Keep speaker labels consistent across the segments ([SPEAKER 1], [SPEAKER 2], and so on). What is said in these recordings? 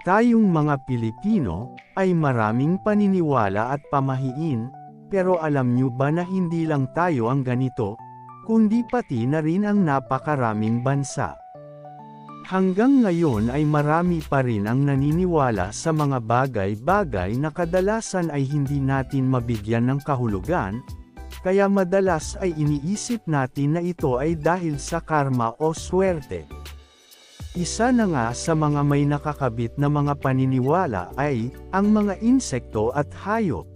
[SPEAKER 1] Tayong mga Pilipino, ay maraming paniniwala at pamahiin, pero alam nyo ba na hindi lang tayo ang ganito, kundi pati na rin ang napakaraming bansa. Hanggang ngayon ay marami pa rin ang naniniwala sa mga bagay-bagay na kadalasan ay hindi natin mabigyan ng kahulugan, kaya madalas ay iniisip natin na ito ay dahil sa karma o swerte. Isa na nga sa mga may nakakabit na mga paniniwala ay, ang mga insekto at hayop.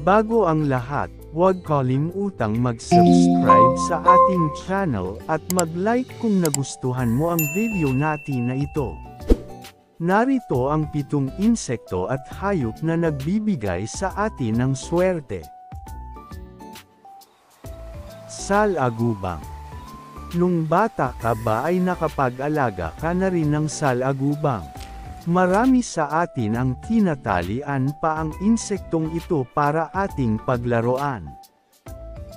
[SPEAKER 1] Bago ang lahat, huwag kalimutang mag-subscribe sa ating channel at mag-like kung nagustuhan mo ang video natin na ito. Narito ang 7 insekto at hayop na nagbibigay sa atin ng swerte. Salagubang. Nung bata ka ba ay nakapag-alaga ka na rin ng salagubang? Marami sa atin ang tinatalian pa ang insektong ito para ating paglaruan.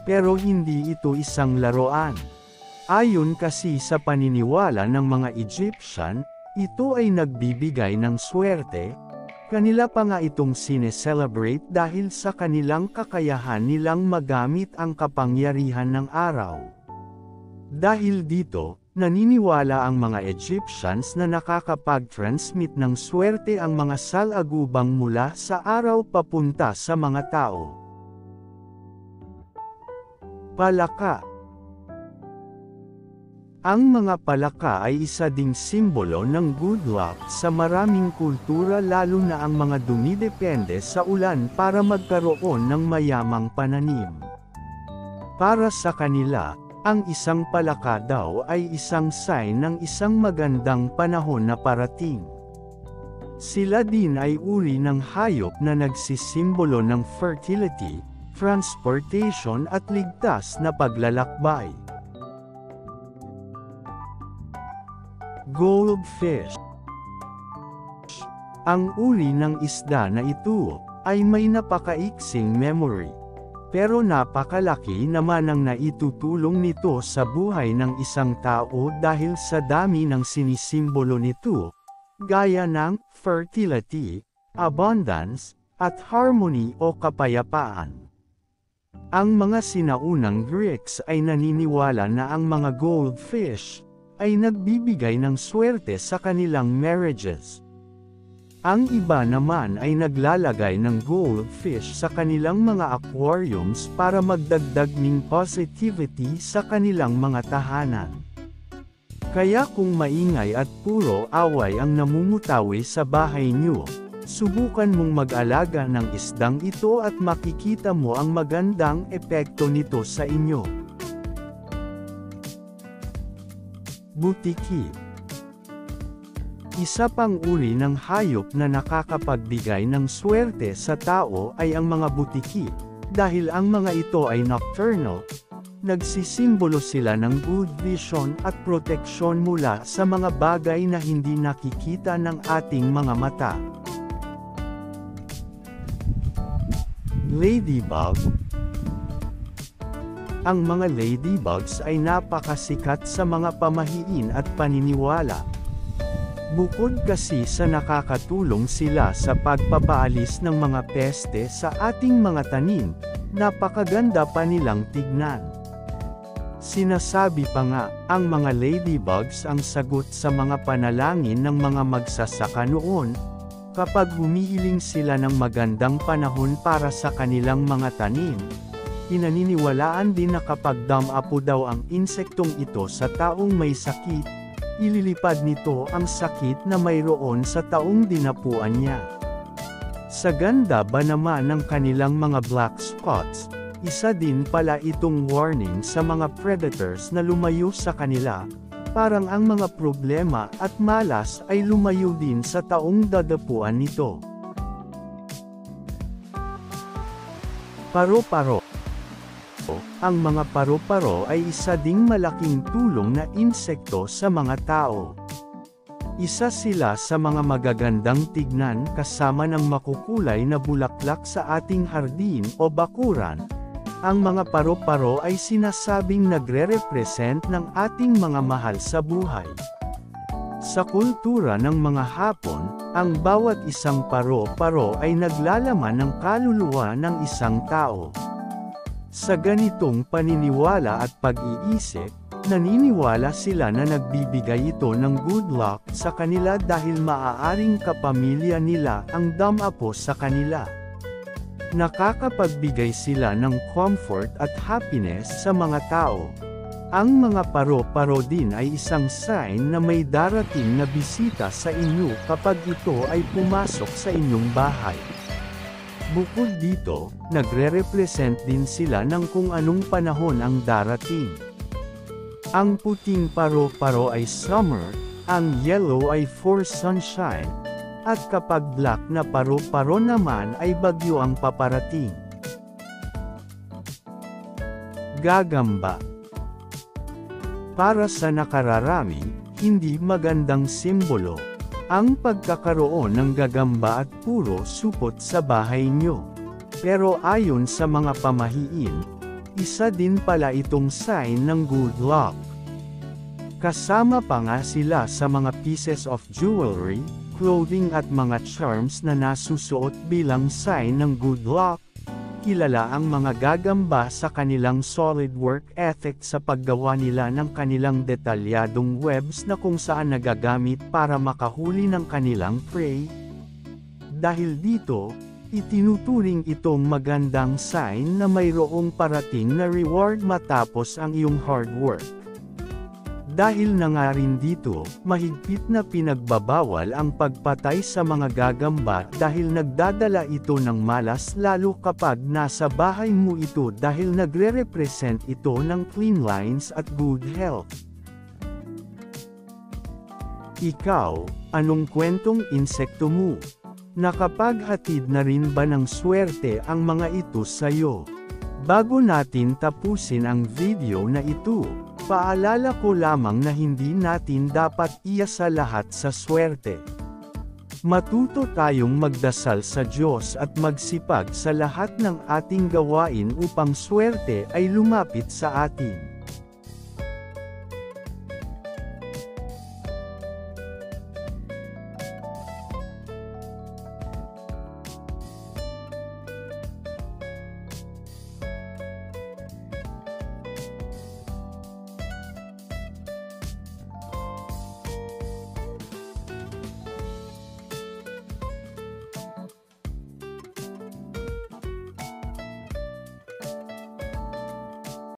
[SPEAKER 1] Pero hindi ito isang laruan. Ayon kasi sa paniniwala ng mga Egyptian, ito ay nagbibigay ng swerte. Kanila pa nga itong sineselebrate dahil sa kanilang kakayahan nilang magamit ang kapangyarihan ng araw. Dahil dito, naniniwala ang mga Egyptians na nakakapag-transmit ng swerte ang mga salagubang mula sa araw papunta sa mga tao. Palaka. Ang mga palaka ay isa ding simbolo ng good luck sa maraming kultura, lalo na ang mga dumidepende sa ulan para magkaroon ng mayamang pananim. Para sa kanila, ang isang palaka daw ay isang sign ng isang magandang panahon na parating. Sila din ay uri ng hayop na nagsisimbolo ng fertility, transportation at ligtas na paglalakbay. Goldfish. Ang uri ng isda na ito ay may napakaiksing memory. Pero napakalaki naman ang naitutulong nito sa buhay ng isang tao dahil sa dami ng sinisimbolo nito, gaya ng fertility, abundance, at harmony o kapayapaan. Ang mga sinaunang Greeks ay naniniwala na ang mga goldfish ay nagbibigay ng swerte sa kanilang marriages. Ang iba naman ay naglalagay ng goldfish sa kanilang mga aquariums para magdagdag ng positivity sa kanilang mga tahanan. Kaya kung maingay at puro away ang namumutawi sa bahay nyo, subukan mong mag-alaga ng isdang ito at makikita mo ang magandang epekto nito sa inyo. Butiki. Isa pang uri ng hayop na nakakapagbigay ng swerte sa tao ay ang mga butiki, dahil ang mga ito ay nocturnal. Nagsisimbolo sila ng good vision at proteksyon mula sa mga bagay na hindi nakikita ng ating mga mata. Ladybug. Ang mga ladybugs ay napakasikat sa mga pamahiin at paniniwala. Bukod kasi sa nakakatulong sila sa pagpapaalis ng mga peste sa ating mga tanim, napakaganda pa nilang tignan. Sinasabi pa nga, ang mga ladybugs ang sagot sa mga panalangin ng mga magsasaka noon, kapag humihiling sila ng magandang panahon para sa kanilang mga tanim. Pinaniniwalaan din na kapag damapo daw ang insektong ito sa taong may sakit, ililipad nito ang sakit na mayroon sa taong dinapuan niya. Sa ganda ba naman ng kanilang mga black spots, isa din pala itong warning sa mga predators na lumayo sa kanila, parang ang mga problema at malas ay lumayo din sa taong dadapuan nito. Paro-paro. Ang mga paro-paro ay isa ding malaking tulong na insekto sa mga tao. Isa sila sa mga magagandang tignan kasama ng makukulay na bulaklak sa ating hardin o bakuran. Ang mga paro-paro ay sinasabing nagre-represent ng ating mga mahal sa buhay. Sa kultura ng mga Hapon, ang bawat isang paro-paro ay naglalaman ng kaluluwa ng isang tao. Sa ganitong paniniwala at pag-iisip, naniniwala sila na nagbibigay ito ng good luck sa kanila dahil maaaring kapamilya nila ang damapo sa kanila. Nakakapagbigay sila ng comfort at happiness sa mga tao. Ang mga paro-paro din ay isang sign na may darating na bisita sa inyo kapag ito ay pumasok sa inyong bahay. Bukod dito, nagre-represent din sila ng kung anong panahon ang darating. Ang puting paro-paro ay summer, ang yellow ay for sunshine, at kapag black na paro-paro naman ay bagyo ang paparating. Gagamba. Para sa nakararami, hindi magandang simbolo ang pagkakaroon ng gagamba at puro supot sa bahay nyo. Pero ayon sa mga pamahiin, isa din pala itong sign ng good luck. Kasama pa nga sila sa mga pieces of jewelry, clothing at mga charms na nasusuot bilang sign ng good luck. Kilala ang mga gagamba sa kanilang solid work ethic sa paggawa nila ng kanilang detalyadong webs na kung saan nagagamit para makahuli ng kanilang prey. Dahil dito, itinuturing itong magandang sign na mayroong parating na reward matapos ang iyong hard work. Dahil na nga rin dito, mahigpit na pinagbabawal ang pagpatay sa mga gagamba dahil nagdadala ito ng malas lalo kapag nasa bahay mo ito dahil nagre-represent ito ng clean lines at good health. Ikaw, anong kwentong insekto mo? Nakapaghatid na rin ba ng swerte ang mga ito sa'yo? Bago natin tapusin ang video na ito, paalala ko lamang na hindi natin dapat iasa lahat sa swerte. Matuto tayong magdasal sa Diyos at magsipag sa lahat ng ating gawain upang swerte ay lumapit sa atin.